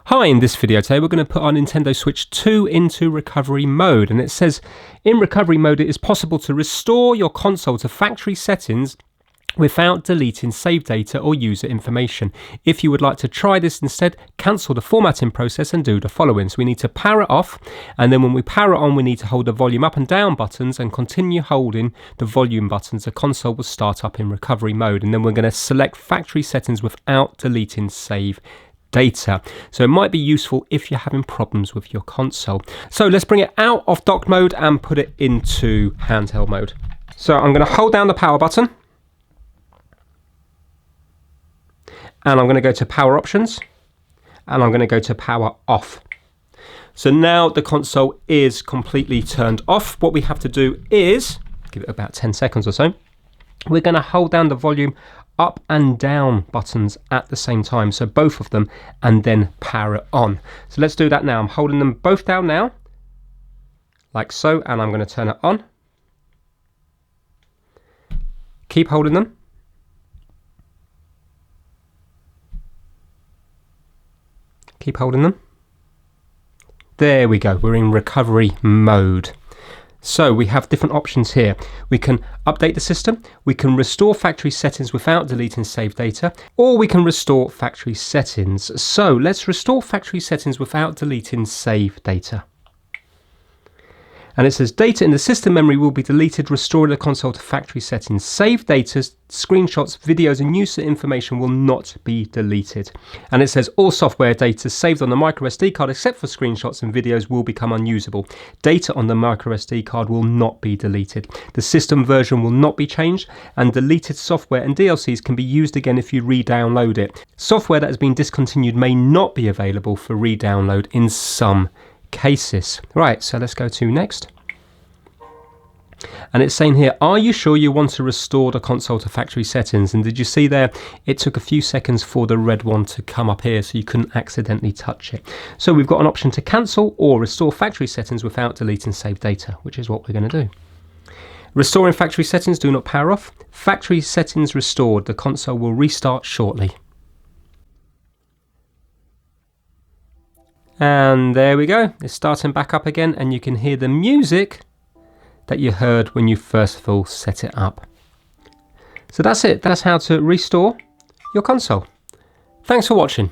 Hi, in this video today we're going to put our Nintendo Switch 2 into recovery mode, and it says in recovery mode it is possible to restore your console to factory settings without deleting save data or user information. If you would like to try this instead, cancel the formatting process and do the following. So we need to power it off, and then when we power it on we need to hold the volume up and down buttons and continue holding the volume buttons. The console will start up in recovery mode, and then we're going to select factory settings without deleting save data. So it might be useful if you're having problems with your console. So let's bring it out of dock mode and put it into handheld mode. So I'm going to hold down the power button, and I'm going to go to power options, and I'm going to go to power off. So now the console is completely turned off. What we have to do is give it about 10 seconds or so. We're going to hold down the volume up and down buttons at the same time, so both of them, and then power it on. So let's do that now. I'm holding them both down now, like so, and I'm going to turn it on. Keep holding them. Keep holding them. There we go, we're in recovery mode. So we have different options here. We can update the system, we can restore factory settings without deleting save data, or we can restore factory settings. So let's restore factory settings without deleting save data. And it says data in the system memory will be deleted, restoring the console to factory settings. Save data, screenshots, videos and user information will not be deleted. And it says all software data saved on the microSD card except for screenshots and videos will become unusable. Data on the microSD card will not be deleted. The system version will not be changed, and deleted software and DLCs can be used again if you re-download it. Software that has been discontinued may not be available for re-download in some cases. Right, so let's go to next. And it's saying here, are you sure you want to restore the console to factory settings? And did you see there, it took a few seconds for the red one to come up here so you couldn't accidentally touch it. So we've got an option to cancel or restore factory settings without deleting save data, which is what we're going to do. Restoring factory settings, do not power off. Factory settings restored, the console will restart shortly. And there we go, it's starting back up again, and you can hear the music that you heard when you first of all set it up. So that's it, that's how to restore your console. Thanks for watching.